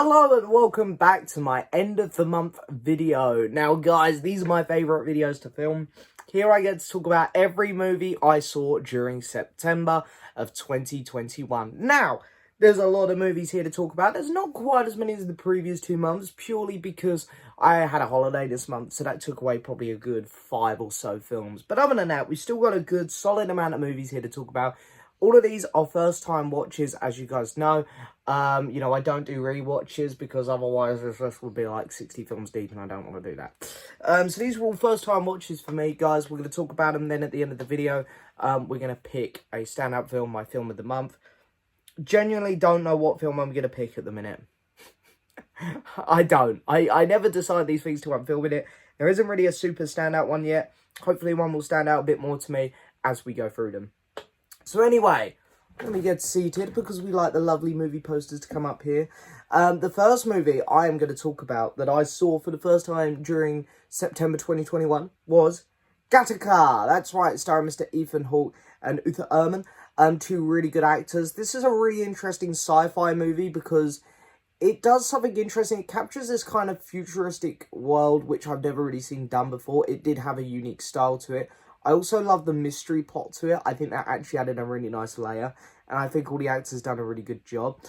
Hello and welcome back to my end of the month video. Now guys, these are my favourite videos to film. Here I get to talk about every movie I saw during September of 2021. Now, there's a lot of movies here to talk about. There's not quite as many as the previous 2 months, purely because I had a holiday this month, so that took away probably a good 5 or so films. But other than that, we've still got a good solid amount of movies here to talk about. All of these are first time watches, as you guys know. I don't do rewatches because otherwise this would be like 60 films deep and I don't want to do that. So these are all first time watches for me, guys. We're going to talk about them. Then at the end of the video, we're going to pick a standout film, my film of the month. Genuinely don't know what film I'm going to pick at the minute. I don't. I never decide these things till I'm filming it. There isn't really a super standout one yet. Hopefully one will stand out a bit more to me as we go through them. So anyway, let me get seated because we like the lovely movie posters to come up here. The first movie I am going to talk about that I saw for the first time during September 2021 was Gattaca. That's right, starring Mr. Ethan Hawke and Uther Ehrman, two really good actors. This is a really interesting sci-fi movie because it does something interesting. It captures this kind of futuristic world which I've never really seen done before. It did have a unique style to it. I also love the mystery plot to it. I think that actually added a really nice layer. And I think all the actors done a really good job.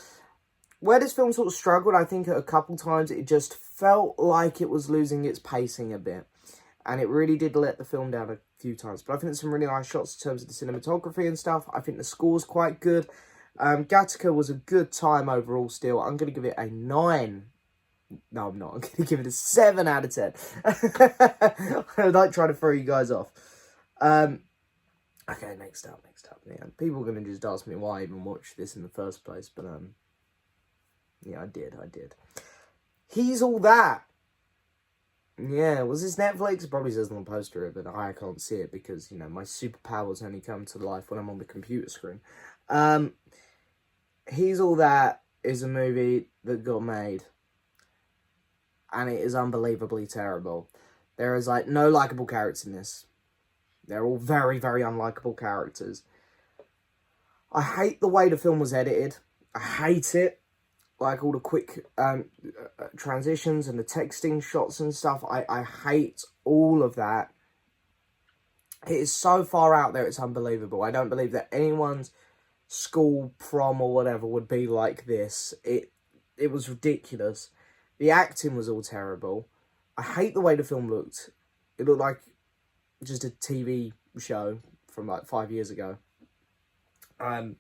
Where this film sort of struggled, I think at a couple times, it just felt like it was losing its pacing a bit. And it really did let the film down a few times. But I think there's some really nice shots in terms of the cinematography and stuff. I think the score's quite good. Gattaca was a good time overall still. I'm going to give it a 9. No, I'm not. I'm going to give it a 7 out of 10. I like trying to throw you guys off. Okay, next up. Yeah, people are going to just ask me why I even watched this in the first place, but, yeah, I did. Hes All That. Yeah, was this Netflix? It probably says on the poster, but I can't see it because, my superpowers only come to life when I'm on the computer screen. Hes All That is a movie that got made, and it is unbelievably terrible. There is, no likeable characters in this. They're all very, very unlikable characters. I hate the way the film was edited. I hate it. Like all the quick transitions and the texting shots and stuff. I hate all of that. It is so far out there, it's unbelievable. I don't believe that anyone's school prom or whatever would be like this. It was ridiculous. The acting was all terrible. I hate the way the film looked. It looked like just a TV show from 5 years ago. I'll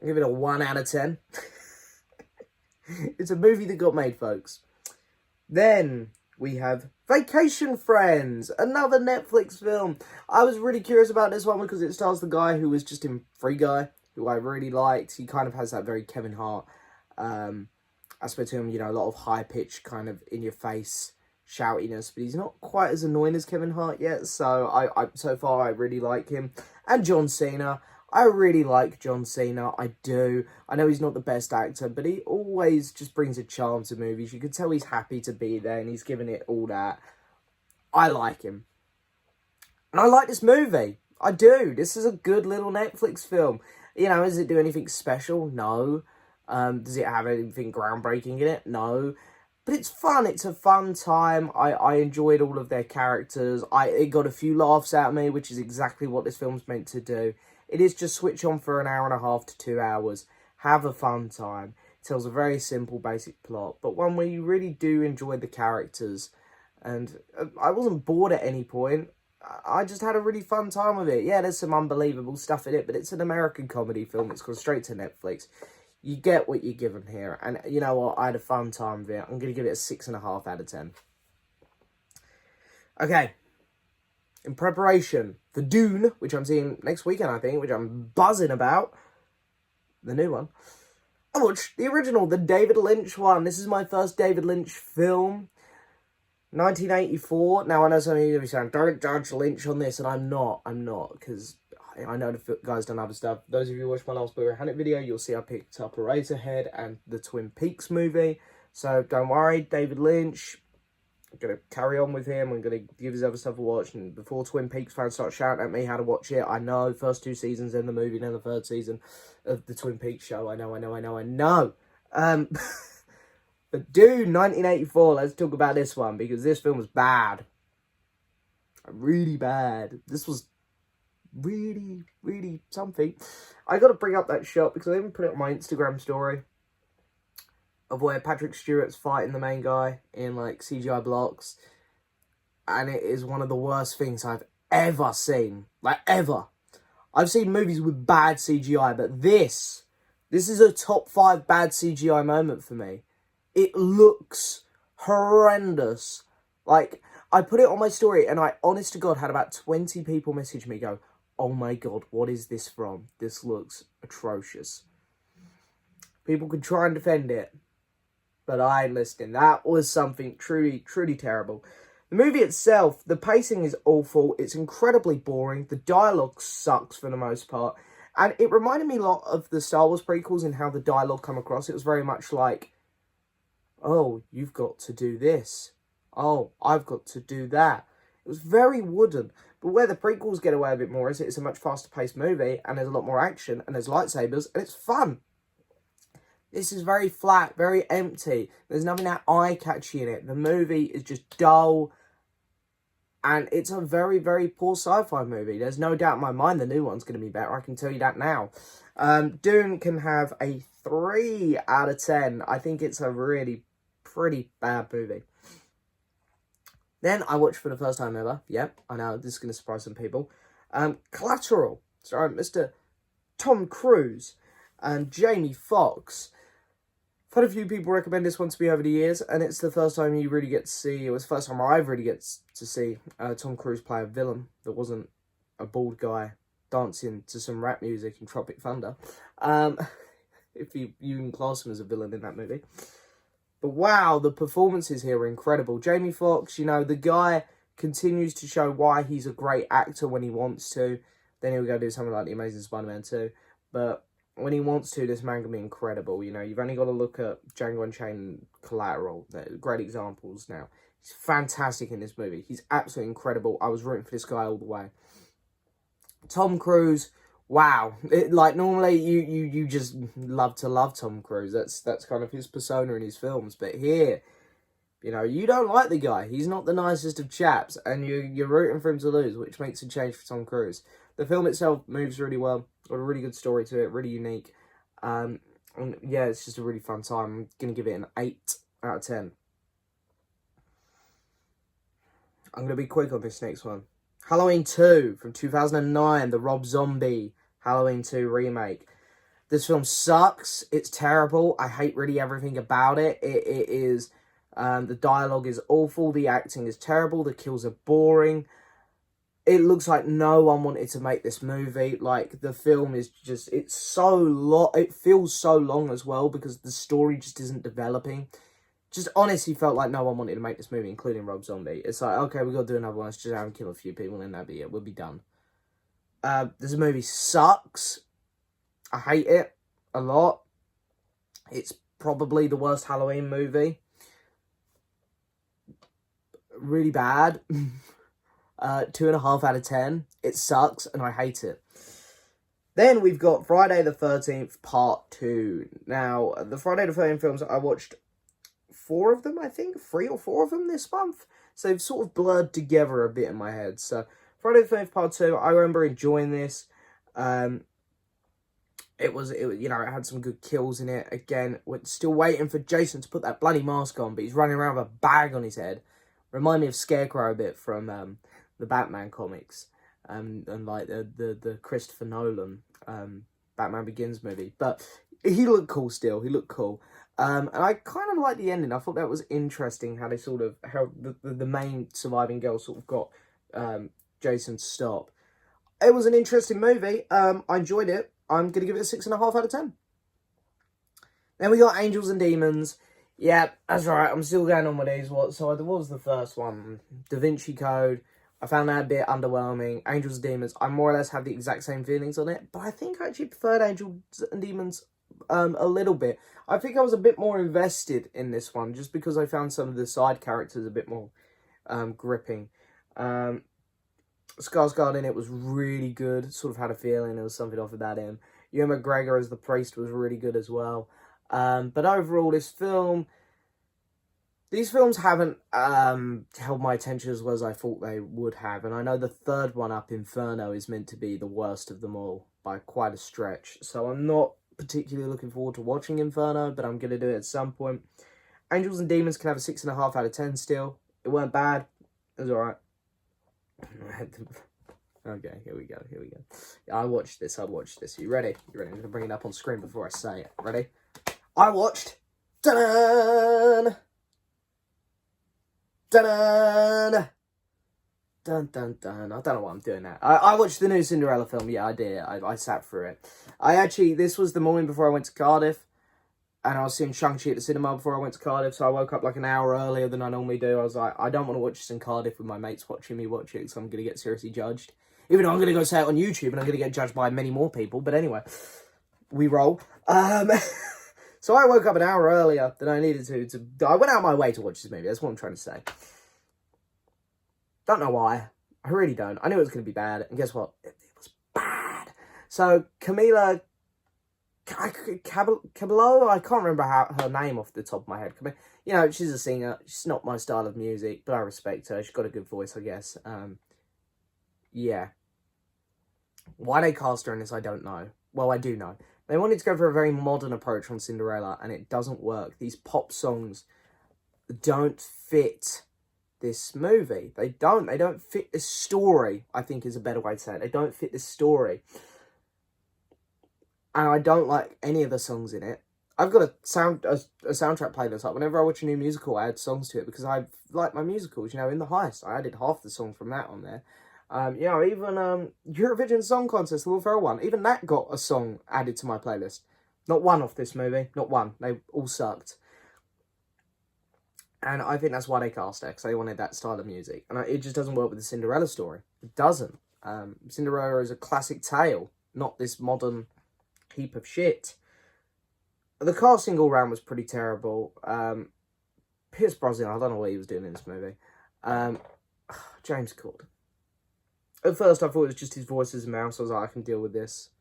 give it a 1 out of 10. It's a movie that got made, folks. Then we have Vacation Friends, another Netflix film. I was really curious about this one because it stars the guy who was just in Free Guy, who I really liked. He kind of has that very Kevin Hart aspect to him, a lot of high-pitched kind of in-your-face shoutiness, but he's not quite as annoying as Kevin Hart yet, so so far I really like him. And John Cena, I really like John Cena, I do. I know he's not the best actor, but he always just brings a charm to movies. You can tell he's happy to be there, and he's giving it all that. I like him. And I like this movie. I do. This is a good little Netflix film. Does it do anything special? No. Does it have anything groundbreaking in it? No. But it's fun. It's a fun time. I enjoyed all of their characters. It got a few laughs out of me, which is exactly what this film's meant to do. It is just switch on for an hour and a half to 2 hours. Have a fun time. It tells a very simple, basic plot, but one where you really do enjoy the characters. And I wasn't bored at any point. I just had a really fun time with it. Yeah, there's some unbelievable stuff in it, but it's an American comedy film. It's gone straight to Netflix. You get what you're given here. And you know what? I had a fun time with it. I'm going to give it a 6.5 out of 10. Okay. In preparation for Dune, which I'm seeing next weekend, I think, which I'm buzzing about. The new one. I watched the original, the David Lynch one. This is my first David Lynch film. 1984. Now, I know some of you are going to be saying, don't judge Lynch on this. And I'm not, because I know the guy's done other stuff. Those of you who watched my last Blu-ray Hunt video, you'll see I picked up Eraserhead and the Twin Peaks movie. So don't worry, David Lynch, going to carry on with him. I'm going to give his other stuff a watch. And before Twin Peaks fans start shouting at me how to watch it, I know, first 2 seasons, then the movie, then the 3rd season of the Twin Peaks show. I know. But Dune, 1984, let's talk about this one, because this film was bad. Really bad. This was really, really something. I got to bring up that shot, because I even put it on my Instagram story, of where Patrick Stewart's fighting the main guy in, like, CGI blocks. And it is one of the worst things I've ever seen. Like, ever. I've seen movies with bad CGI, but this is a top 5 bad CGI moment for me. It looks horrendous. Like, I put it on my story, and I, honest to God, had about 20 people message me, go, oh my God, what is this from? This looks atrocious. People could try and defend it, but I ain't listening. That was something truly, truly terrible. The movie itself, the pacing is awful. It's incredibly boring. The dialogue sucks for the most part. And it reminded me a lot of the Star Wars prequels and how the dialogue come across. It was very much like, oh, you've got to do this. Oh, I've got to do that. It was very wooden. But where the prequels get away a bit more is it's a much faster paced movie, and there's a lot more action, and there's lightsabers, and it's fun. This is very flat, very empty. There's nothing that eye-catchy in it. The movie is just dull, and it's a very, very poor sci-fi movie. There's no doubt in my mind the new one's going to be better. I can tell you that now. Dune can have a 3 out of 10. I think it's a really pretty bad movie. Then I watched for the first time ever. Yep, I know, this is going to surprise some people. Collateral. Sorry, Mr. Tom Cruise and Jamie Foxx. I've had a few people recommend this one to me over the years, and it's the first time you really get to see, it was the first time I really get to see Tom Cruise play a villain that wasn't a bald guy dancing to some rap music in Tropic Thunder. If you can class him as a villain in that movie. But wow, the performances here are incredible. Jamie Foxx, you know, the guy continues to show why he's a great actor when he wants to. Then he'll go do something like The Amazing Spider-Man 2. But when he wants to, this man can be incredible. You know, you've only got to look at Django Unchained, Collateral. They're great examples now. He's fantastic in this movie. He's absolutely incredible. I was rooting for this guy all the way. Tom Cruise, wow. Normally you just love Tom Cruise. That's kind of his persona in his films. But here, you know, you don't like the guy. He's not the nicest of chaps, and you're rooting for him to lose, which makes a change for Tom Cruise. The film itself moves really well. Got a really good story to it, really unique. And yeah, it's just a really fun time. I'm going to give it an 8 out of 10. I'm going to be quick on this next one. Halloween 2 from 2009, the Rob Zombie Halloween 2 remake. This film sucks. It's terrible. I hate really everything about it. It is... the dialogue is awful. The acting is terrible. The kills are boring. It looks like no one wanted to make this movie. Like, the film is just... It's so long. It feels so long as well because the story just isn't developing. Just honestly felt like no one wanted to make this movie, including Rob Zombie. It's like, okay, we've got to do another one. Let's just have him kill a few people and that'll be it. We'll be done. This movie sucks. I hate it a lot. It's probably the worst Halloween movie. Really bad. 2.5 out of 10. It sucks and I hate it. Then we've got Friday the 13th Part 2. Now, the Friday the 13th films, I watched 4 of them, I think. 3 or 4 of them this month. So they've sort of blurred together a bit in my head. So Friday the 13th Part 2, I remember enjoying this. It was, you know, it had some good kills in it. Again, we're still waiting for Jason to put that bloody mask on, but he's running around with a bag on his head. Remind me of Scarecrow a bit from the Batman comics. And like the Christopher Nolan Batman Begins movie. But he looked cool still. He looked cool. And I kind of liked the ending. I thought that was interesting how they sort of, how the main surviving girl sort of got Jason to stop. It was an interesting movie. I enjoyed it. I'm going to give it a 6.5 out of 10. Then we got Angels and Demons. Yeah, that's right. I'm still going on with these. What was the first one? Da Vinci Code. I found that a bit underwhelming. Angels and Demons, I more or less have the exact same feelings on it. But I think I actually preferred Angels and Demons a little bit. I think I was a bit more invested in this one. Just because I found some of the side characters a bit more gripping. Skarsgård in it was really good. Sort of had a feeling there was something off about him. Ewan McGregor as the priest was really good as well. But overall, these films haven't held my attention as well as I thought they would have. And I know the third one up, Inferno, is meant to be the worst of them all by quite a stretch. So I'm not particularly looking forward to watching Inferno, but I'm going to do it at some point. Angels and Demons can have a 6.5 out of 10 still. It weren't bad. It was alright. Okay, here we go. Yeah, I watched this. You ready? I'm going to bring it up on screen before I say it. Ready? I watched... Dun-dun! Dun-dun! Dun, dun, dun. I don't know why I'm doing that. I watched the new Cinderella film. Yeah, I did. I sat through it. This was the morning before I went to Cardiff. And I was seeing Shang-Chi at the cinema before I went to Cardiff. So I woke up like an hour earlier than I normally do. I was like, I don't want to watch this in Cardiff with my mates watching me watch it. Because I'm going to get seriously judged. Even though I'm going to go say it on YouTube. And I'm going to get judged by many more people. But anyway, we roll. So I woke up an hour earlier than I needed to. I went out of my way to watch this movie. That's what I'm trying to say. Don't know why. I really don't. I knew it was going to be bad. And guess what? It was bad. So Camila Cabello, I can't remember her name off the top of my head. You know, she's a singer. She's not my style of music, but I respect her. She's got a good voice, I guess. Yeah. Why they cast her in this, I don't know. Well, I do know. They wanted to go for a very modern approach on Cinderella, and it doesn't work. These pop songs don't fit this movie. They don't fit this story, I think is a better way to say it. They don't fit this story. And I don't like any of the songs in it. I've got a soundtrack playlist up. Whenever I watch a new musical, I add songs to it because I like my musicals. You know, in The Heist, I added half the songs from that on there. You know, even Eurovision Song Contest, the Will Ferrell one, even that got a song added to my playlist. Not one off this movie. Not one. They all sucked. And I think that's why they cast her, because they wanted that style of music. And it just doesn't work with the Cinderella story. It doesn't. Cinderella is a classic tale, not this modern heap of shit. The casting all round was pretty terrible. Pierce Brosnan, I don't know what he was doing in this movie. James Corden. At first I thought it was just his voice as a mouse. I was like, I can deal with this.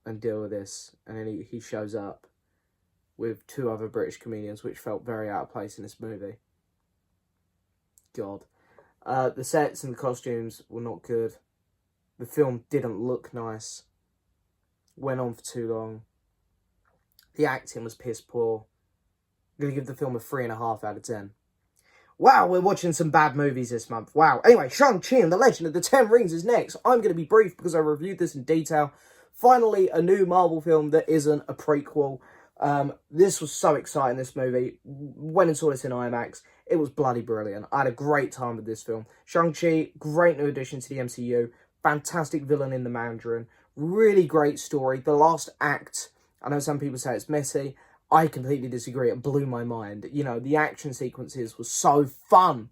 And then he shows up with two other British comedians, which felt very out of place in this movie. God. The sets and the costumes were not good. The film didn't look nice. Went on for too long. The acting was piss poor. I'm going to give the film a 3.5 out of 10. Wow, we're watching some bad movies this month. Wow. Anyway, Shang-Chi and the Legend of the Ten Rings is next. I'm going to be brief because I reviewed this in detail. Finally, a new Marvel film that isn't a prequel. This was so exciting, this movie. Went and saw this in IMAX. It was bloody brilliant. I had a great time with this film. Shang-Chi, great new addition to the MCU. Fantastic villain in the Mandarin. Really great story. The last act, I know some people say it's messy. I completely disagree. It blew my mind. You know, the action sequences were so fun.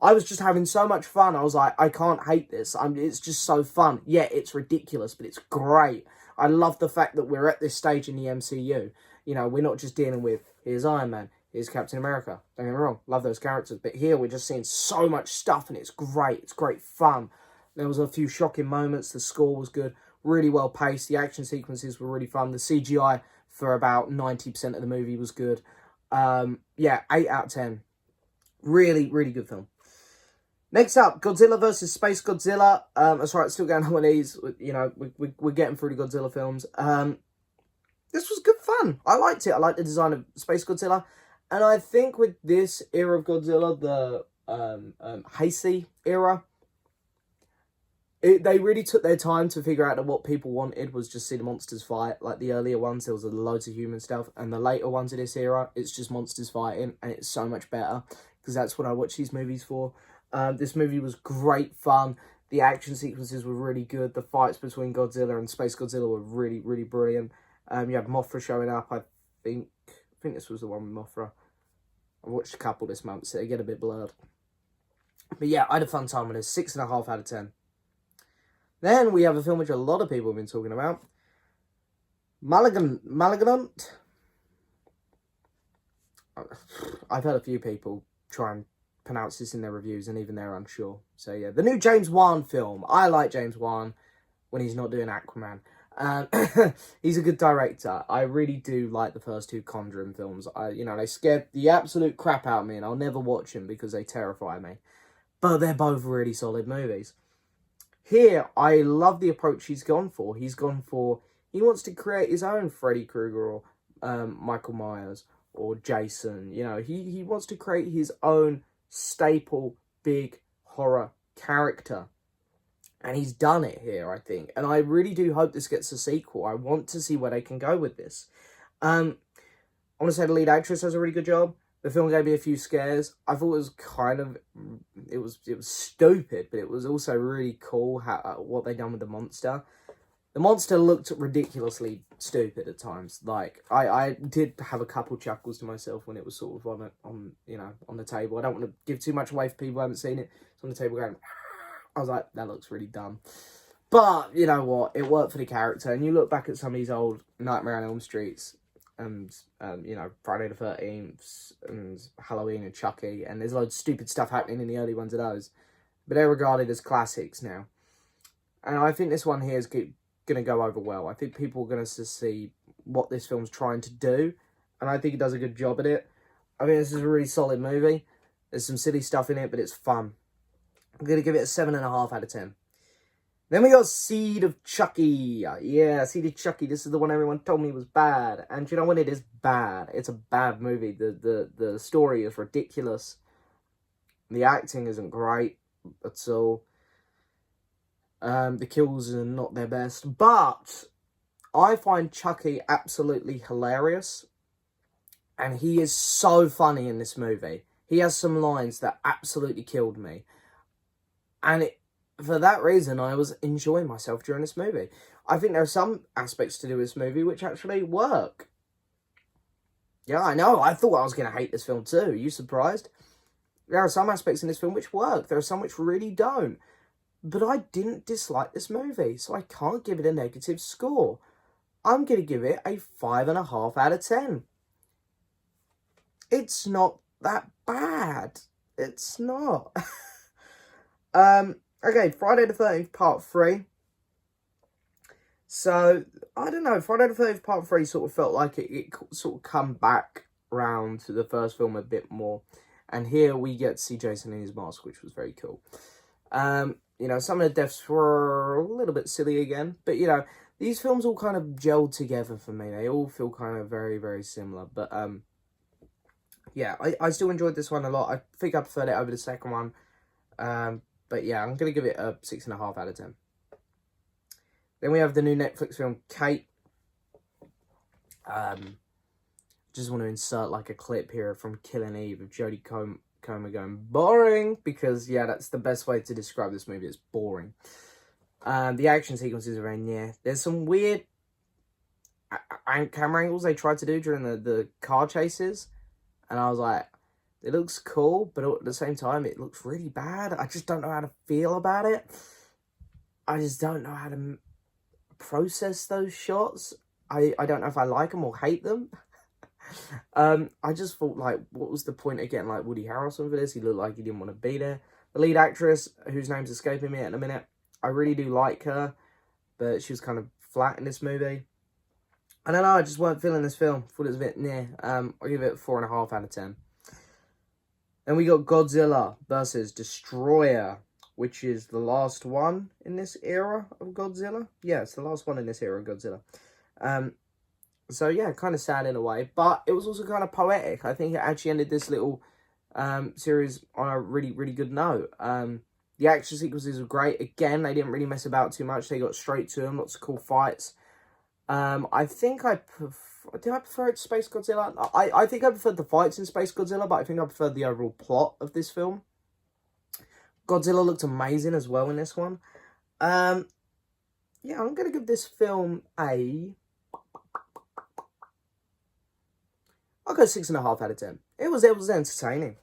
I was just having so much fun. I was like, I can't hate this. It's just so fun. Yeah, it's ridiculous, but it's great. I love the fact that we're at this stage in the MCU. You know, we're not just dealing with, here's Iron Man, here's Captain America. Don't get me wrong, love those characters. But here we're just seeing so much stuff and it's great. It's great fun. There was a few shocking moments. The score was good. Really well paced. The action sequences were really fun. The CGI for about 90% of the movie was good. Yeah, 8 out of 10. Really, really good film. Next up, Godzilla versus Space Godzilla. That's right, still going on with these. You know, we're getting through the Godzilla films. This was good fun. I liked it. I liked the design of Space Godzilla. And I think with this era of Godzilla, the Heisei era, they really took their time to figure out that what people wanted was just see the monsters fight. Like the earlier ones, there was loads of human stuff. And the later ones of this era, it's just monsters fighting. And it's so much better. Because that's what I watch these movies for. This movie was great fun. The action sequences were really good. The fights between Godzilla and Space Godzilla were really, really brilliant. You had Mothra showing up. I think this was the one with Mothra. I watched a couple this month, so they get a bit blurred. But yeah, I had a fun time with this. 6.5 out of 10. Then we have a film which a lot of people have been talking about. Malignant. I've heard a few people try and pronounce this in their reviews, and even they're unsure. So yeah, the new James Wan film. I like James Wan when he's not doing Aquaman. He's a good director. I really do like the first two Conjuring films. They scared the absolute crap out of me, and I'll never watch them because they terrify me. But they're both really solid movies. Here, I love the approach he's gone for. He wants to create his own Freddy Krueger or Michael Myers or Jason. He wants to create his own staple big horror character. And he's done it here, I think. And I really do hope this gets a sequel. I want to see where they can go with this. I want to say the lead actress does a really good job. The film gave me a few scares. I thought it was it was stupid, but it was also really cool what they done with the monster. The monster looked ridiculously stupid at times. Like, I did have a couple chuckles to myself when it was sort of on the table. I don't want to give too much away for people who haven't seen it. It's on the table going, I was like, that looks really dumb. But, you know what? It worked for the character. And you look back at some of these old Nightmare on Elm Streets and, Friday the 13th and Halloween and Chucky. And there's loads of stupid stuff happening in the early ones of those. But they're regarded as classics now. And I think this one here is going to go over well. I think people are going to see what this film's trying to do. And I think it does a good job at it. I mean, this is a really solid movie. There's some silly stuff in it, but it's fun. I'm going to give it a 7.5 out of 10. Then we got Seed of Chucky. Yeah, Seed of Chucky. This is the one everyone told me was bad. And you know what? It is bad. It's a bad movie. The story is ridiculous. The acting isn't great at all. The kills are not their best. But I find Chucky absolutely hilarious. And he is so funny in this movie. He has some lines that absolutely killed me. And for that reason, I was enjoying myself during this movie. I think there are some aspects to do with this movie which actually work. Yeah, I know. I thought I was going to hate this film too. Are you surprised? There are some aspects in this film which work. There are some which really don't. But I didn't dislike this movie, so I can't give it a negative score. I'm going to give it a 5.5 out of 10. It's not that bad. It's not. Okay, Friday the 13th Part 3. So, I don't know, Friday the 13th Part 3 sort of felt like it sort of come back round to the first film a bit more. And here we get to see Jason in his mask, which was very cool. Some of the deaths were a little bit silly again. But, these films all kind of gelled together for me. They all feel kind of very, very similar. But, yeah, I still enjoyed this one a lot. I think I preferred it over the second one. But yeah, I'm going to give it a 6.5 out of 10. Then we have the new Netflix film, Kate. Just want to insert like a clip here from Killing Eve of Jodie Comer going, boring. Because, yeah, that's the best way to describe this movie. It's boring. The action sequences are in, yeah. There's some weird camera angles they tried to do during the car chases. And I was like, it looks cool, but at the same time, it looks really bad. I just don't know how to feel about it. I just don't know how to process those shots. I don't know if I like them or hate them. I just thought, like, what was the point of getting, like, Woody Harrelson for this? He looked like he didn't want to be there. The lead actress, whose name's escaping me in a minute, I really do like her, but she was kind of flat in this movie. I don't know, I just weren't feeling this film. Thought it was a bit near. I'll give it 4.5 out of 10. Then we got Godzilla versus Destroyer, which is the last one in this era of Godzilla. Yeah, it's the last one in this era of Godzilla. So yeah, kind of sad in a way, but it was also kind of poetic. I think it actually ended this little series on a really, really good note. The action sequences were great. Again, they didn't really mess about too much. They got straight to them, lots of cool fights. I think did I prefer it to Space Godzilla? I think I preferred the fights in Space Godzilla, but I think I preferred the overall plot of this film. Godzilla looked amazing as well in this one. Yeah, I'm going to give this film a... I'll go 6.5 out of 10. It was entertaining.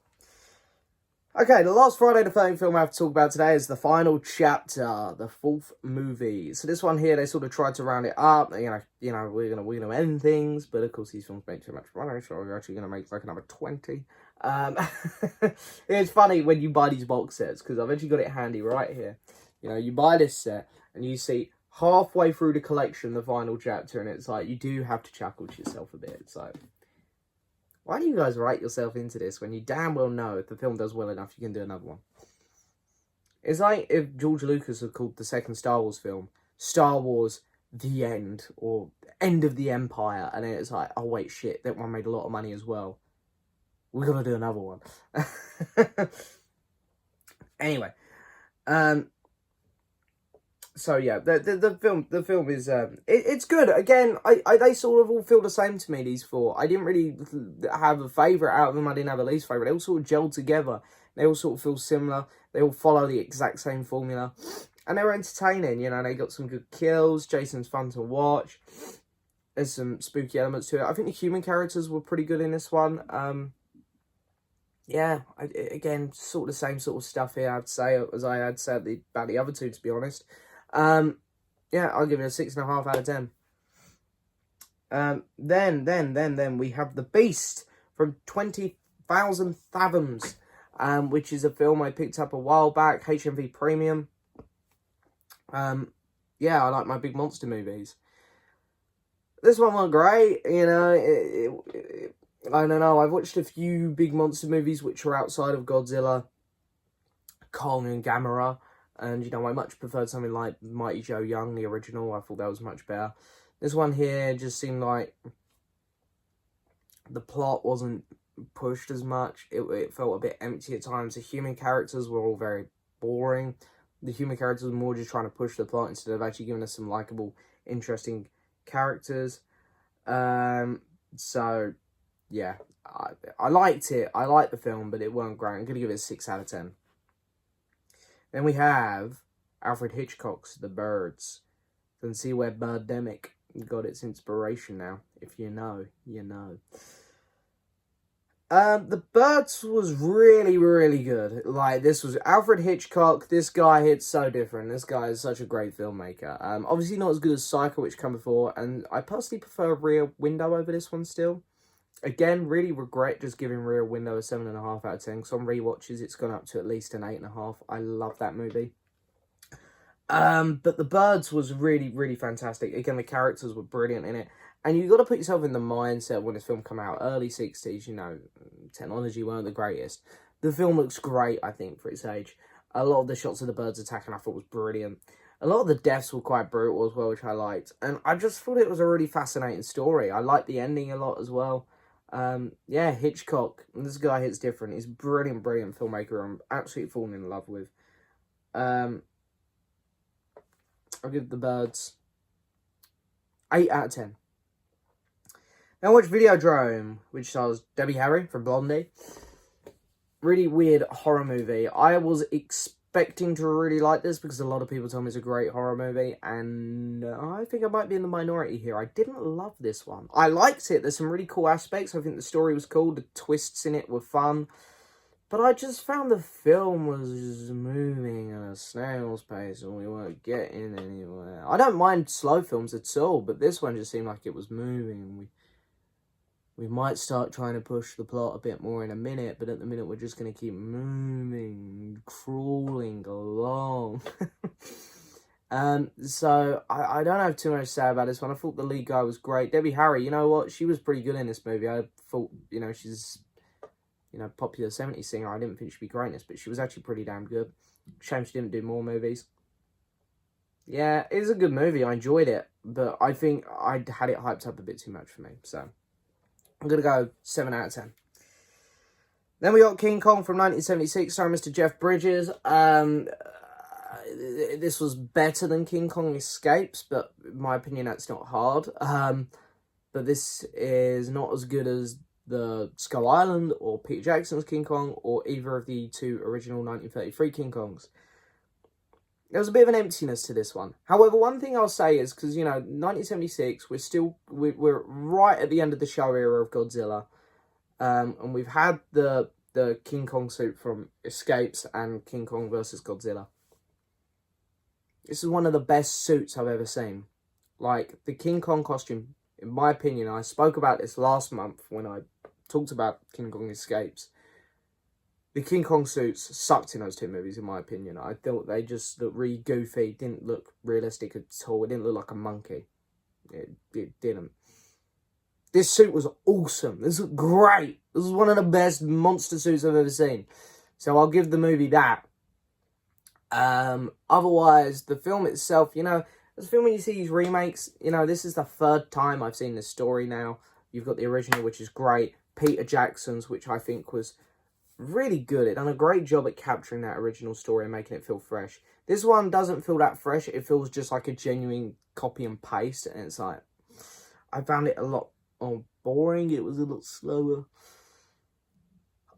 Okay, the last Friday the 13th film I have to talk about today is the final chapter, the fourth movie. So this one here, they sort of tried to round it up. We're gonna end things, but of course these films make too much money, so we're actually gonna make like another 20. It's funny when you buy these box sets, because I've actually got it handy right here. You know, you buy this set, and you see halfway through the collection, the final chapter, and it's like, you do have to chuckle to yourself a bit. It's like, why do you guys write yourself into this when you damn well know if the film does well enough, you can do another one? It's like if George Lucas had called the second Star Wars film Star Wars The End, or End of the Empire, and then it's like, oh wait, shit, that one made a lot of money as well. We're gonna do another one. Anyway, so yeah, the film is it's good. Again, they sort of all feel the same to me, these four. I didn't really have a favourite out of them. I didn't have a least favourite. They all sort of gel together. They all sort of feel similar. They all follow the exact same formula. And they're entertaining, you know, they got some good kills. Jason's fun to watch. There's some spooky elements to it. I think the human characters were pretty good in this one. Yeah, again, sort of the same sort of stuff here, I'd say, as I had said about the other two, to be honest. Yeah, I'll give it a 6.5 out of 10. Then we have The Beast from 20,000 Fathoms, which is a film I picked up a while back, HMV Premium. Yeah, I like my big monster movies. This one wasn't great, you know, I don't know, I've watched a few big monster movies which are outside of Godzilla, Kong and Gamera, and, you know, I much preferred something like Mighty Joe Young, the original. I thought that was much better. This one here just seemed like the plot wasn't pushed as much. It felt a bit empty at times. The human characters were all very boring. The human characters were more just trying to push the plot instead of actually giving us some likeable, interesting characters. So, yeah, I liked it. I liked the film, but it weren't great. I'm going to give it a 6 out of 10. Then we have Alfred Hitchcock's The Birds. You can see where Birdemic got its inspiration now. If you know, you know. The Birds was really, really good. Like, this was Alfred Hitchcock. This guy hits so different. This guy is such a great filmmaker. Obviously not as good as Psycho, which came before, and I personally prefer Rear Window over this one still. Again, really regret just giving Rear Window a 7.5 out of 10, because on rewatches it's gone up to at least an 8.5. I love that movie. But The Birds was really, really fantastic. Again, the characters were brilliant in it. And you've got to put yourself in the mindset when this film came out. Early 60s, you know, technology weren't the greatest. The film looks great, I think, for its age. A lot of the shots of the birds attacking I thought was brilliant. A lot of the deaths were quite brutal as well, which I liked. And I just thought it was a really fascinating story. I liked the ending a lot as well. Yeah, Hitchcock. This guy hits different. He's a brilliant, brilliant filmmaker. I'm absolutely falling in love with. I'll give The Birds 8 out of 10. Now watch Videodrome, which stars Debbie Harry from Blondie. Really weird horror movie. I was expecting to really like this because a lot of people told me it's a great horror movie, and I think I might be in the minority here. I didn't love this one. I liked it. There's some really cool aspects. I think the story was cool. The twists in it were fun. But I just found the film was moving at a snail's pace and we weren't getting anywhere. I don't mind slow films at all, but this one just seemed like it was moving. We might start trying to push the plot a bit more in a minute, but at the minute we're just going to keep moving, crawling along. So I don't have too much to say about this one. I thought the lead guy was great. Debbie Harry, you know what? She was pretty good in this movie. I thought, you know, she's, you know, popular 70s singer. I didn't think she'd be great in this, but she was actually pretty damn good. Shame she didn't do more movies. Yeah, it was a good movie. I enjoyed it, but I think I had it hyped up a bit too much for me, so I'm going to go 7 out of 10. Then we got King Kong from 1976, starring Mr. Jeff Bridges. This was better than King Kong Escapes, but in my opinion, that's not hard. But this is not as good as the Skull Island or Peter Jackson's King Kong or either of the two original 1933 King Kongs. There was a bit of an emptiness to this one. However, one thing I'll say is, because, you know, 1976, we're right at the end of the show era of Godzilla. And we've had the King Kong suit from Escapes and King Kong versus Godzilla. This is one of the best suits I've ever seen. Like, the King Kong costume, in my opinion, I spoke about this last month when I talked about King Kong Escapes. The King Kong suits sucked in those two movies, in my opinion. I thought they just looked really goofy, didn't look realistic at all. It didn't look like a monkey. It didn't. This suit was awesome. This was great. This was one of the best monster suits I've ever seen. So I'll give the movie that. Otherwise, the film itself, you know, the film when you see these remakes, you know, this is the third time I've seen this story now. You've got the original, which is great. Peter Jackson's, which I think was really good. It done a great job at capturing that original story and making it feel fresh. This one doesn't feel that fresh. It feels just like a genuine copy and paste. And it's like, I found it a lot boring. It was a lot slower.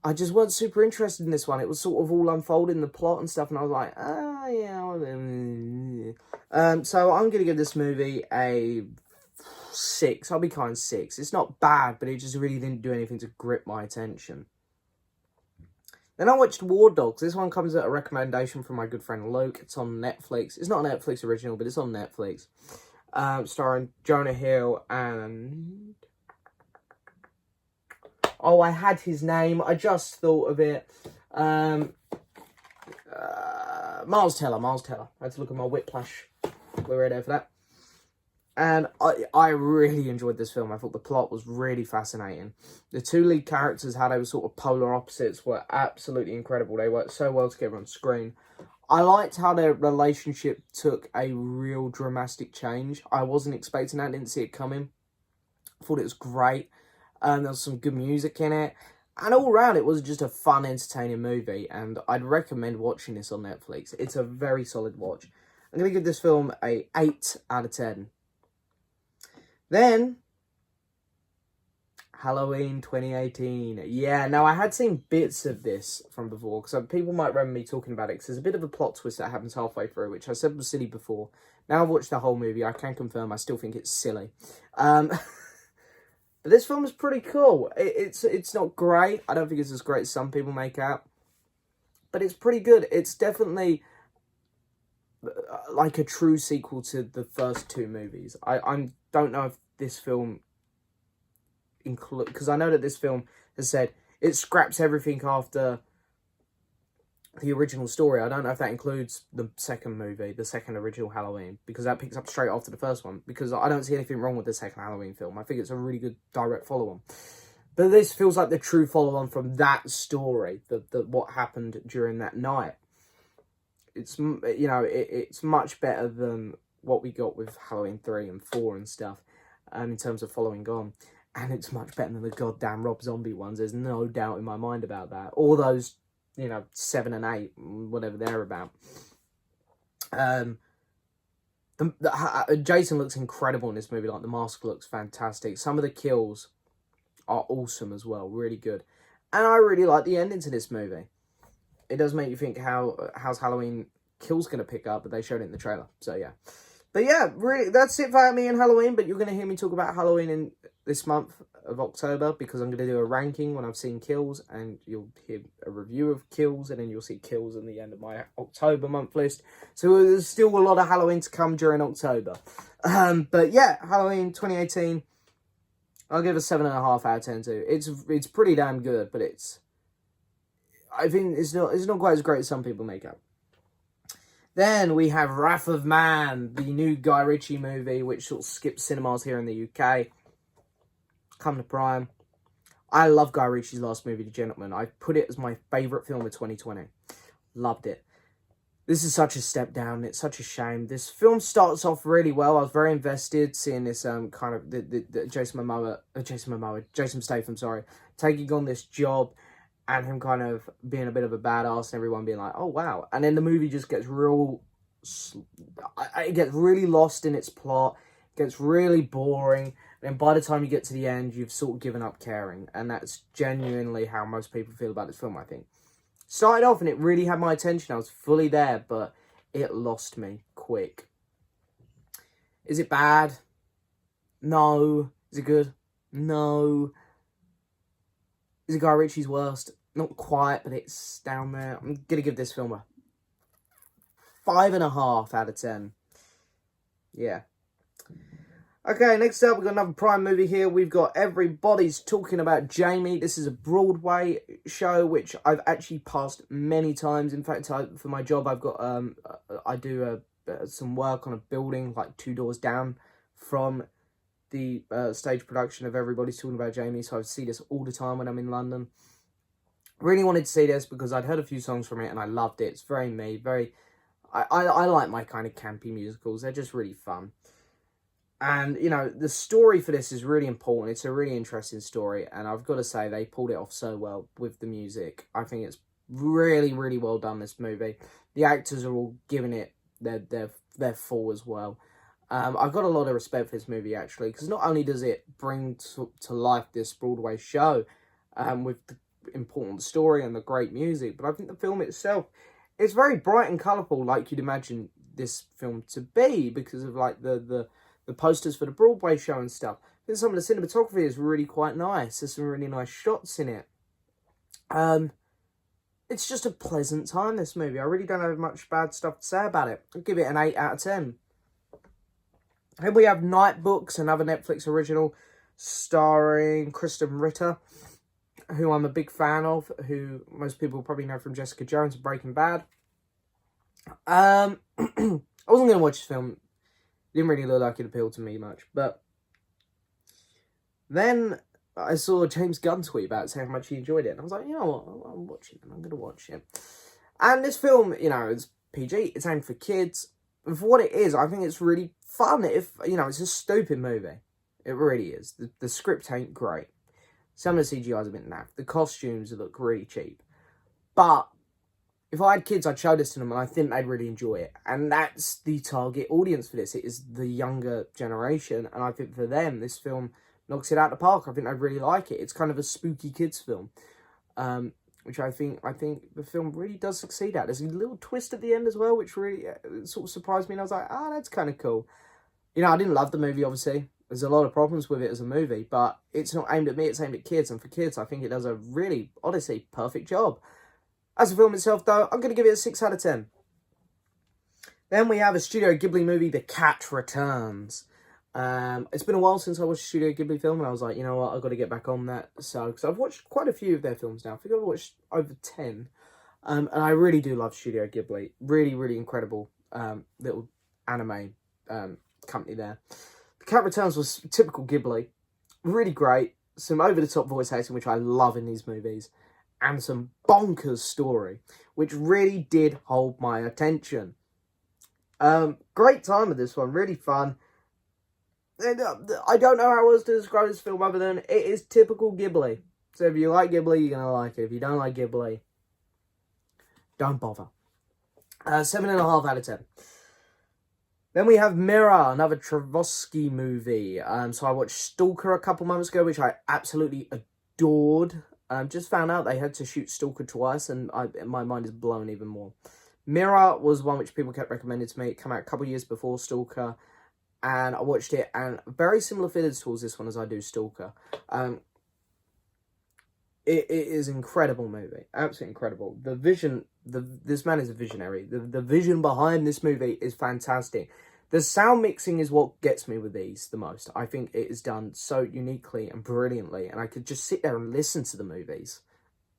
I just wasn't super interested in this one. It was sort of all unfolding the plot and stuff, and I was like, yeah. So I'm going to give this movie a 6. I'll be kind, 6. It's not bad, but it just really didn't do anything to grip my attention. Then I watched War Dogs. This one comes at a recommendation from my good friend Luke. It's on Netflix. It's not a Netflix original, but it's on Netflix. Starring Jonah Hill and... Oh, I had his name. I just thought of it. Miles Teller. I had to look at my Whiplash. We're ready for that. And I really enjoyed this film. I thought the plot was really fascinating. The two lead characters, how they were sort of polar opposites, were absolutely incredible. They worked so well together on screen. I liked how their relationship took a real dramatic change. I wasn't expecting that. I didn't see it coming. I thought it was great. There was some good music in it. And all around, it was just a fun, entertaining movie. And I'd recommend watching this on Netflix. It's a very solid watch. I'm going to give this film a 8 out of 10. Then, Halloween 2018. Yeah, now I had seen bits of this from before. Because people might remember me talking about it. Because there's a bit of a plot twist that happens halfway through. Which I said was silly before. Now I've watched the whole movie. I can confirm I still think it's silly. But this film is pretty cool. It's not great. I don't think it's as great as some people make out. But it's pretty good. It's definitely like a true sequel to the first two movies. I don't know if this film include, because I know that this film has said it scraps everything after the original story. I don't know if that includes the second movie, the second original Halloween, because that picks up straight after the first one, because I don't see anything wrong with the second Halloween film. I think it's a really good direct follow-on. But this feels like the true follow-on from that story, what happened during that night. It's, you know, it's much better than what we got with Halloween 3 and 4 and stuff, in terms of following on. And it's much better than the goddamn Rob Zombie ones. There's no doubt in my mind about that. All those, you know, 7 and 8, whatever they're about. Jason looks incredible in this movie. Like, the mask looks fantastic. Some of the kills are awesome as well. Really good. And I really like the ending to this movie. It does make you think how's Halloween Kills going to pick up, but they showed it in the trailer. So, yeah. But, yeah, really, that's it for me and Halloween. But you're going to hear me talk about Halloween in this month of October, because I'm going to do a ranking when I've seen Kills, and you'll hear a review of Kills, and then you'll see Kills in the end of my October month list. So there's still a lot of Halloween to come during October. But yeah, Halloween 2018, I'll give it a 7.5 out of 10 too. It's pretty damn good, but I think it's not quite as great as some people make out. Then we have Wrath of Man, the new Guy Ritchie movie, which sort of skips cinemas here in the UK. Come to Prime. I love Guy Ritchie's last movie, The Gentleman. I put it as my favourite film of 2020. Loved it. This is such a step down. It's such a shame. This film starts off really well. I was very invested seeing this kind of the Jason Statham, sorry, taking on this job and him kind of being a bit of a badass and everyone being like, oh wow. And then the movie just gets it gets really lost in its plot. It gets really boring. And by the time you get to the end, you've sort of given up caring. And that's genuinely how most people feel about this film, I think. Started off and it really had my attention. I was fully there, but it lost me quick. Is it bad? No. Is it good? No. Is it Guy Ritchie's worst? Not quite, but it's down there. I'm going to give this film a 5.5 out of 10. Yeah. Okay, next up, we've got another Prime movie here. We've got Everybody's Talking About Jamie. This is a Broadway show, which I've actually passed many times. In fact, for my job, I've got, I do some work on a building, like 2 doors down from the stage production of Everybody's Talking About Jamie. So I see this all the time when I'm in London. Really wanted to see this because I'd heard a few songs from it and I loved it. It's very me, very... I like my kind of campy musicals. They're just really fun. And, you know, the story for this is really important. It's a really interesting story. And I've got to say, they pulled it off so well with the music. I think it's really, really well done, this movie. The actors are all giving it their full as well. I've got a lot of respect for this movie, actually. Because not only does it bring to life this Broadway show with the important story and the great music, but I think the film itself is very bright and colourful, like you'd imagine this film to be, because of, like, the posters for the Broadway show and stuff. I think some of the cinematography is really quite nice. There's some really nice shots in it. It's just a pleasant time, this movie. I really don't have much bad stuff to say about it. I'll give it an 8 out of 10. Here we have Night Books, another Netflix original, starring Kristen Ritter, who I'm a big fan of, who most people probably know from Jessica Jones and Breaking Bad. I wasn't going to watch this film. Didn't really look like it appealed to me much. But then I saw James Gunn tweet about it, saying how much he enjoyed it. And I was like, you know what, I'm watching it. I'm going to watch it. And this film, you know, it's PG. It's aimed for kids. And for what it is, I think it's really fun. It's a stupid movie. It really is. The script ain't great. Some of the CGI is a bit naff. The costumes look really cheap. But if I had kids, I'd show this to them, and I think they'd really enjoy it. And that's the target audience for this. It is the younger generation, and I think for them, this film knocks it out of the park. I think they'd really like it. It's kind of a spooky kids film, which I think the film really does succeed at. There's a little twist at the end as well, which really sort of surprised me, and I was like, that's kind of cool. You know, I didn't love the movie, obviously. There's a lot of problems with it as a movie, but it's not aimed at me, it's aimed at kids, and for kids, I think it does a really, honestly, perfect job. As a film itself, though, I'm going to give it a 6 out of 10. Then we have a Studio Ghibli movie, The Cat Returns. It's been a while since I watched a Studio Ghibli film, and I was like, you know what, I've got to get back on that. So, because I've watched quite a few of their films now. I think I've watched over 10. And I really do love Studio Ghibli. Really, really incredible little anime company there. The Cat Returns was typical Ghibli. Really great. Some over-the-top voice acting, which I love in these movies. And some bonkers story, which really did hold my attention. Great time with this one, really fun. And, I don't know how else to describe this film other than it is typical Ghibli. So if you like Ghibli, you're going to like it. If you don't like Ghibli, don't bother. 7.5 out of 10. Then we have Mirror, another Tchaikovsky movie. So I watched Stalker a couple months ago, which I absolutely adored. Just found out they had to shoot Stalker twice, and my mind is blown even more. Mirror was one which people kept recommending to me. It came out a couple of years before Stalker, and I watched it, and very similar feelings towards this one as I do Stalker. It is an incredible movie, absolutely incredible. The vision, this man is a visionary. The vision behind this movie is fantastic. The sound mixing is what gets me with these the most. I think it is done so uniquely and brilliantly, and I could just sit there and listen to the movies.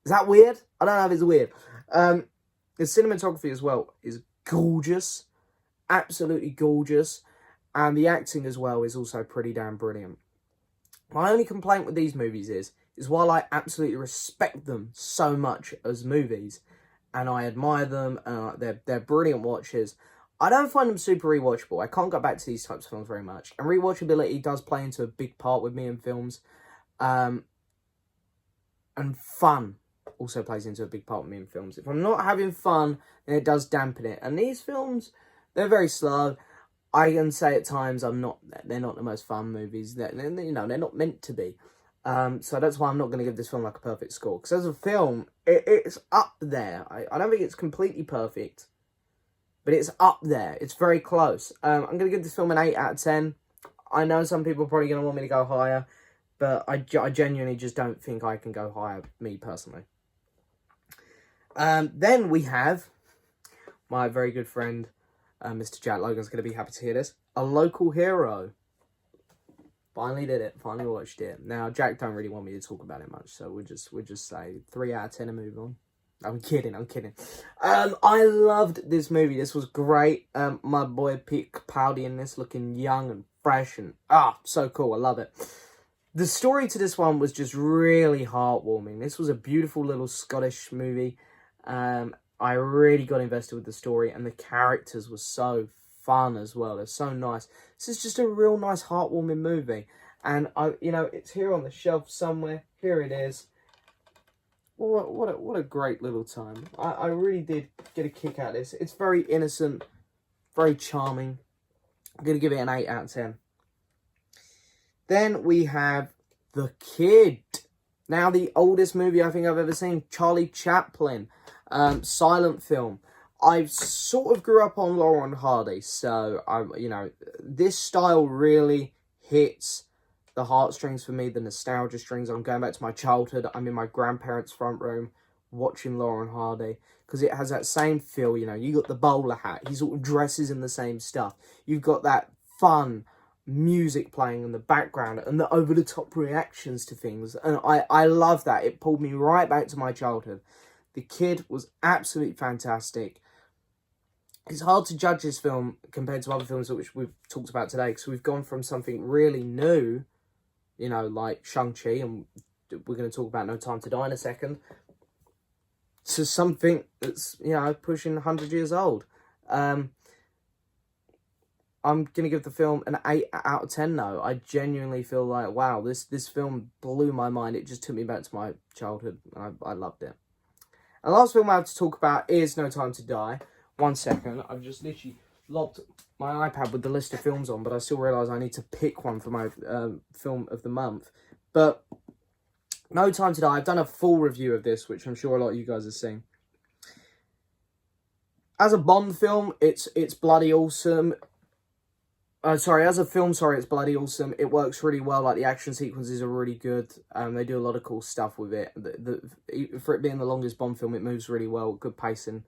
Is that weird? I don't know if it's weird. The cinematography as well is gorgeous, absolutely gorgeous, and the acting as well is also pretty damn brilliant. My only complaint with these movies is while I absolutely respect them so much as movies, and I admire them, they're brilliant watches, I don't find them super rewatchable. I can't go back to these types of films very much. And rewatchability does play into a big part with me in films. And fun also plays into a big part with me in films. If I'm not having fun, then it does dampen it. And these films, they're very slow. I can say at times they're not the most fun movies. They're not meant to be. So that's why I'm not going to give this film like a perfect score. Because as a film, it's up there. I don't think it's completely perfect. But it's up there. It's very close. I'm going to give this film an 8 out of 10. I know some people are probably going to want me to go higher. But I genuinely just don't think I can go higher, me personally. Then we have my very good friend, Mr. Jack Logan's going to be happy to hear this. A Local Hero. Finally did it. Finally watched it. Now, Jack don't really want me to talk about it much, so we'll just say 3 out of 10 and move on. I'm kidding. I loved this movie. This was great. My boy Pete Capaldi in this, looking young and fresh and so cool. I love it. The story to this one was just really heartwarming. This was a beautiful little Scottish movie. I really got invested with the story, and the characters were so fun as well. They're so nice. This is just a real nice, heartwarming movie. And it's here on the shelf somewhere. Here it is. What a great little time. I really did get a kick out of this. It's very innocent, very charming. I'm going to give it an 8 out of 10. Then we have The Kid. Now, the oldest movie I think I've ever seen. Charlie Chaplin. Silent film. I sort of grew up on Laurel and Hardy. So, this style really hits the heartstrings for me, the nostalgia strings. I'm going back to my childhood. I'm in my grandparents' front room watching Laurel and Hardy because it has that same feel. You got the bowler hat. He sort of dresses in the same stuff. You've got that fun music playing in the background and the over-the-top reactions to things. And I love that. It pulled me right back to my childhood. The Kid was absolutely fantastic. It's hard to judge this film compared to other films which we've talked about today because we've gone from something really new, like Shang-Chi, and we're going to talk about No Time to Die in a second, to something that's, pushing 100 years old. I'm going to give the film an 8 out of 10, though. I genuinely feel like, wow, this film blew my mind. It just took me back to my childhood, and I loved it. And the last film I have to talk about is No Time to Die. 1 second, I've just literally locked my iPad with the list of films on, but I still realise I need to pick one for my film of the month. But No Time to Die, I've done a full review of this, which I'm sure a lot of you guys have seen. As a Bond film, it's bloody awesome. As a film, it's bloody awesome. It works really well. Like, the action sequences are really good. They do a lot of cool stuff with it. For it being the longest Bond film, it moves really well. Good pacing.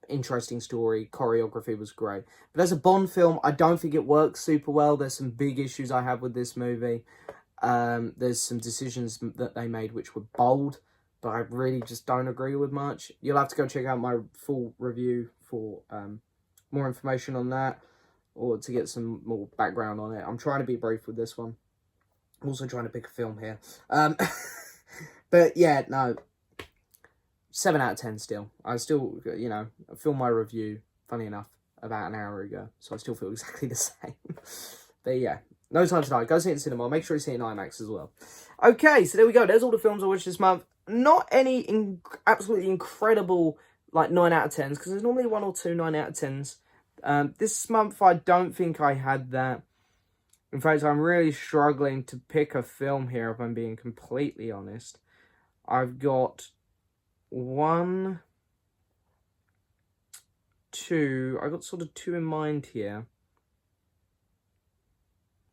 Interesting story. Choreography was great. But as a Bond film, I don't think it works super well. There's some big issues I have with this movie. There's some decisions that they made which were bold, but I really just don't agree with much. You'll have to go check out my full review for more information on that, or to get some more background on it. I'm trying to be brief with this one. I'm also trying to pick a film here. But yeah, no. 7 out of 10 still. I still, I filmed my review, funny enough, about an hour ago. So I still feel exactly the same. But yeah, No Time to Die. Go see it in cinema. Make sure you see it in IMAX as well. Okay, so there we go. There's all the films I watched this month. Not any absolutely incredible, 9 out of 10s, because there's normally 1 or 2 9 out of 10s. This month, I don't think I had that. In fact, I'm really struggling to pick a film here, if I'm being completely honest. I've got 1, 2. I got sort of 2 in mind here.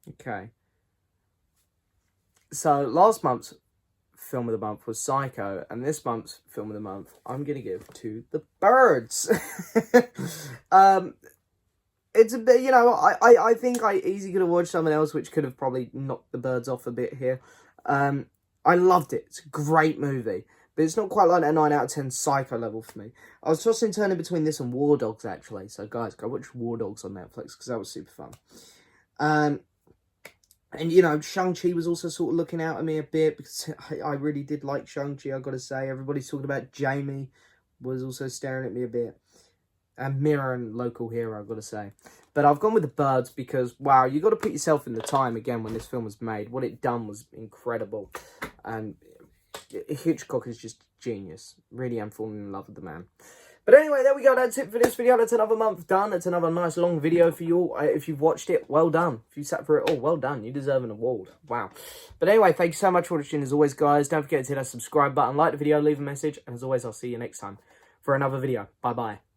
Okay. So last month's film of the month was Psycho, and this month's film of the month I'm gonna give to The Birds. It's a bit, I think I easily could have watched something else which could have probably knocked The Birds off a bit here. I loved it. It's a great movie. But it's not quite like a 9 out of 10 Psycho level for me. I was tossing and turning between this and War Dogs, actually. So, guys, go watch War Dogs on Netflix, because that was super fun. And, Shang-Chi was also sort of looking out at me a bit, because I really did like Shang-Chi, I've got to say. Everybody's talking about Jamie, was also staring at me a bit. And Mirror and Local Hero, I've got to say. But I've gone with The Birds because, wow, you got to put yourself in the time again when this film was made. What it done was incredible. And Hitchcock is just genius. Really am falling in love with the man. But anyway, there we go. That's it for this video. That's another month done. That's another nice long video for you all. If you've watched it, well done. If you sat through it all, well done. You deserve an award. Wow. But anyway, thank you so much for watching. As always, guys, don't forget to hit that subscribe button, like the video, leave a message. And as always, I'll see you next time for another video. Bye-bye.